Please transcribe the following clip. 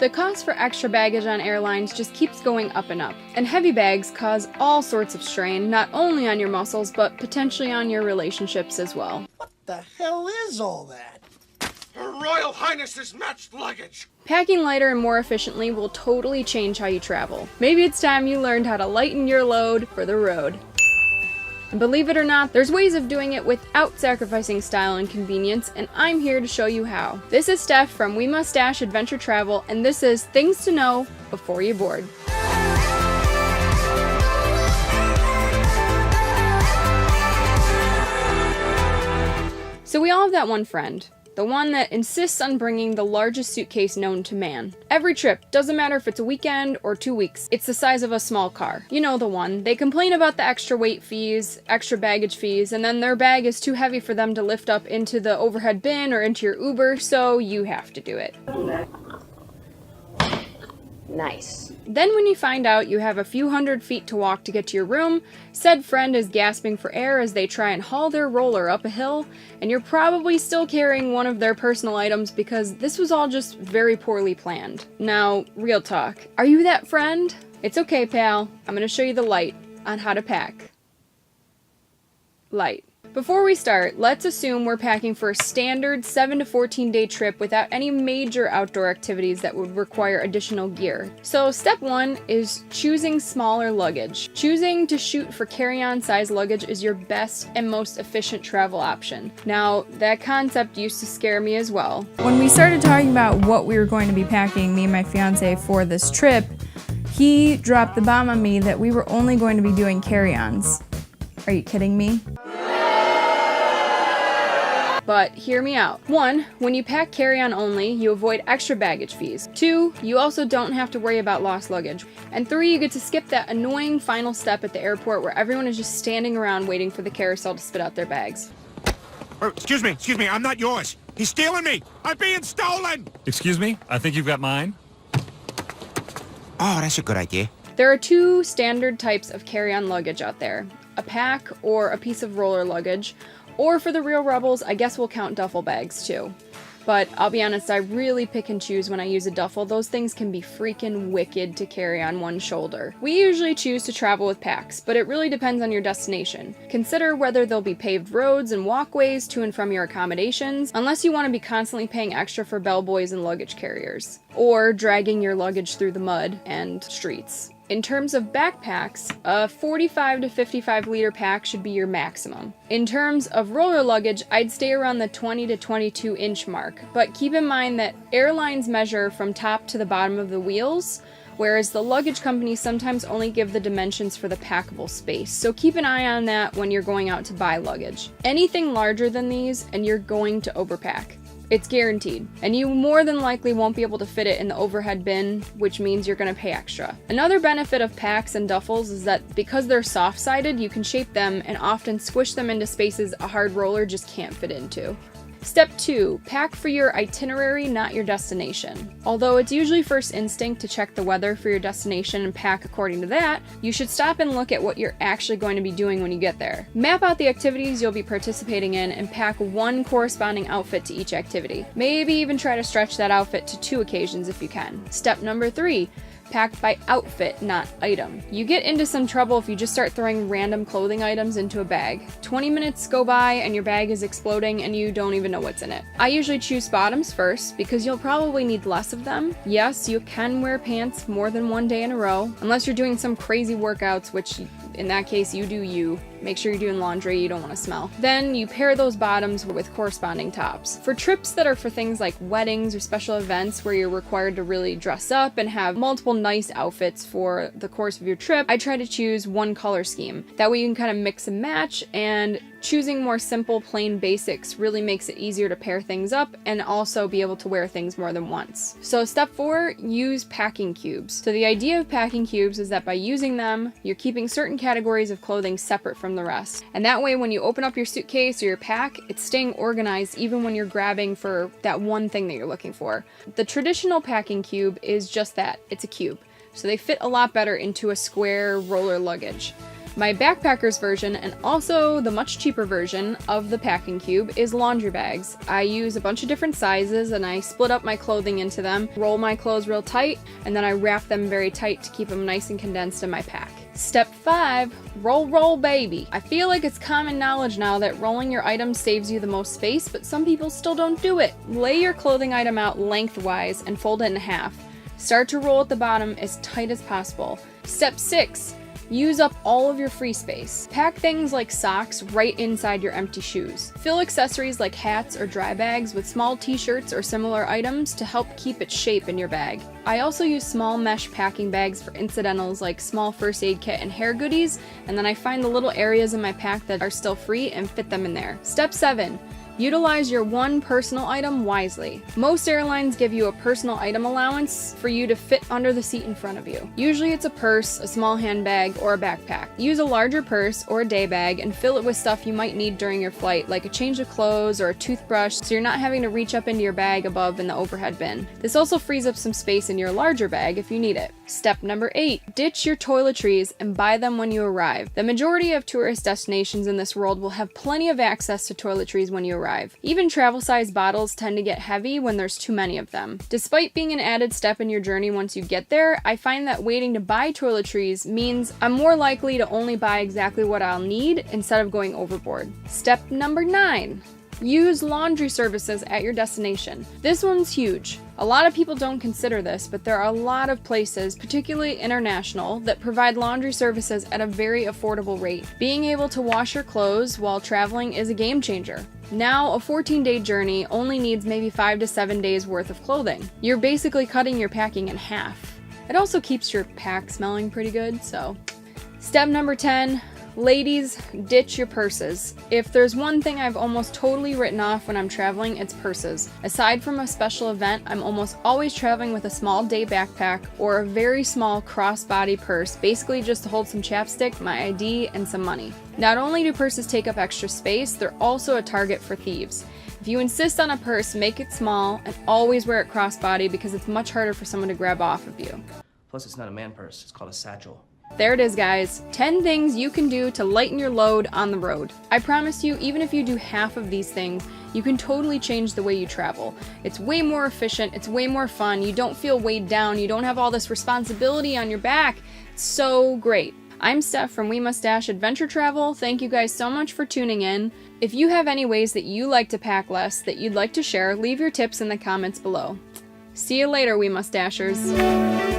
The cost for extra baggage on airlines just keeps going up and up, and heavy bags cause all sorts of strain, not only on your muscles, but potentially on your relationships as well. What the hell is all that? Her Royal Highness's matched luggage! Packing lighter and more efficiently will totally change how you travel. Maybe it's time you learned how to lighten your load for the road. And believe it or not, there's ways of doing it without sacrificing style and convenience, and I'm here to show you how. This is Steph from We Mustache Adventure Travel, and this is Things to Know Before You Board. So we all have that one friend. The one that insists on bringing the largest suitcase known to man. Every trip, doesn't matter if it's a weekend or 2 weeks, it's the size of a small car. You know the one. They complain about the extra weight fees, extra baggage fees, and then their bag is too heavy for them to lift up into the overhead bin or into your Uber, so you have to do it. Nice. Then when you find out you have a few hundred feet to walk to get to your room, said friend is gasping for air as they try and haul their roller up a hill, and you're probably still carrying one of their personal items because this was all just very poorly planned. Now, real talk. Are you that friend? It's okay, pal. I'm gonna show you the light on how to pack. Light. Before we start, let's assume we're packing for a standard 7 to 14 day trip without any major outdoor activities that would require additional gear. So step 1 is choosing smaller luggage. Choosing to shoot for carry-on size luggage is your best and most efficient travel option. Now, that concept used to scare me as well. When we started talking about what we were going to be packing, me and my fiance, for this trip, he dropped the bomb on me that we were only going to be doing carry-ons. Are you kidding me? But hear me out. 1, when you pack carry-on only, you avoid extra baggage fees. 2, you also don't have to worry about lost luggage. And 3, you get to skip that annoying final step at the airport where everyone is just standing around waiting for the carousel to spit out their bags. Oh, excuse me, I'm not yours. He's stealing me. I'm being stolen. Excuse me? I think you've got mine. Oh, that's a good idea. There are 2 standard types of carry-on luggage out there. A pack or a piece of roller luggage. Or for the real rebels, I guess we'll count duffel bags too. But I'll be honest, I really pick and choose when I use a duffel. Those things can be freaking wicked to carry on one shoulder. We usually choose to travel with packs, but it really depends on your destination. Consider whether there'll be paved roads and walkways to and from your accommodations, unless you want to be constantly paying extra for bellboys and luggage carriers, or dragging your luggage through the mud and streets. In terms of backpacks, a 45 to 55 liter pack should be your maximum. In terms of roller luggage, I'd stay around the 20 to 22 inch mark, but keep in mind that airlines measure from top to the bottom of the wheels, whereas the luggage companies sometimes only give the dimensions for the packable space, so keep an eye on that when you're going out to buy luggage. Anything larger than these, and you're going to overpack. It's guaranteed, and you more than likely won't be able to fit it in the overhead bin, which means you're going to pay extra. Another benefit of packs and duffels is that because they're soft-sided, you can shape them and often squish them into spaces a hard roller just can't fit into. Step 2, pack for your itinerary, not your destination. Although it's usually first instinct to check the weather for your destination and pack according to that, you should stop and look at what you're actually going to be doing when you get there. Map out the activities you'll be participating in and pack one corresponding outfit to each activity. Maybe even try to stretch that outfit to 2 occasions if you can. Step number 3, packed by outfit, not item. You get into some trouble if you just start throwing random clothing items into a bag. 20 minutes go by and your bag is exploding and you don't even know what's in it. I usually choose bottoms first because you'll probably need less of them. Yes, you can wear pants more than 1 day in a row, unless you're doing some crazy workouts, which in that case you do you. Make sure you're doing laundry, you don't want to smell. Then you pair those bottoms with corresponding tops. For trips that are for things like weddings or special events where you're required to really dress up and have multiple nice outfits for the course of your trip, I try to choose one color scheme. That way you can kind of mix and match, and choosing more simple, plain basics really makes it easier to pair things up and also be able to wear things more than once. So step 4, use packing cubes. So the idea of packing cubes is that by using them, you're keeping certain categories of clothing separate from the rest. And that way when you open up your suitcase or your pack, it's staying organized even when you're grabbing for that one thing that you're looking for. The traditional packing cube is just that, it's a cube. So they fit a lot better into a square roller luggage. My backpacker's version, and also the much cheaper version of the packing cube, is laundry bags. I use a bunch of different sizes and I split up my clothing into them, roll my clothes real tight, and then I wrap them very tight to keep them nice and condensed in my pack. Step 5, roll baby. I feel like it's common knowledge now that rolling your items saves you the most space, but some people still don't do it. Lay your clothing item out lengthwise and fold it in half. Start to roll at the bottom as tight as possible. Step 6, use up all of your free space. Pack things like socks right inside your empty shoes. Fill accessories like hats or dry bags with small t-shirts or similar items to help keep its shape in your bag. I also use small mesh packing bags for incidentals like small first aid kit and hair goodies, and then I find the little areas in my pack that are still free and fit them in there. Step 7. Utilize your one personal item wisely. Most airlines give you a personal item allowance for you to fit under the seat in front of you. Usually it's a purse, a small handbag, or a backpack. Use a larger purse or a day bag and fill it with stuff you might need during your flight, like a change of clothes or a toothbrush, so you're not having to reach up into your bag above in the overhead bin. This also frees up some space in your larger bag if you need it. Step number 8, ditch your toiletries and buy them when you arrive. The majority of tourist destinations in this world will have plenty of access to toiletries when you arrive. Even travel-sized bottles tend to get heavy when there's too many of them. Despite being an added step in your journey once you get there, I find that waiting to buy toiletries means I'm more likely to only buy exactly what I'll need instead of going overboard. Step number 9. Use laundry services at your destination. This one's huge. A lot of people don't consider this, but there are a lot of places, particularly international, that provide laundry services at a very affordable rate. Being able to wash your clothes while traveling is a game changer. Now, a 14-day journey only needs maybe 5 to 7 days worth of clothing. You're basically cutting your packing in half. It also keeps your pack smelling pretty good, so. Step number 10. Ladies, ditch your purses. If there's one thing I've almost totally written off when I'm traveling, it's purses. Aside from a special event, I'm almost always traveling with a small day backpack or a very small crossbody purse, basically just to hold some chapstick, my ID, and some money. Not only do purses take up extra space, they're also a target for thieves. If you insist on a purse, make it small and always wear it crossbody because it's much harder for someone to grab off of you. Plus, it's not a man purse, it's called a satchel. There it is, guys. 10 things you can do to lighten your load on the road. I promise you, even if you do half of these things, you can totally change the way you travel. It's way more efficient, it's way more fun, you don't feel weighed down, you don't have all this responsibility on your back. It's so great. I'm Steph from We Must Dash Adventure Travel. Thank you guys so much for tuning in. If you have any ways that you like to pack less that you'd like to share, leave your tips in the comments below. See you later, We Must Dashers.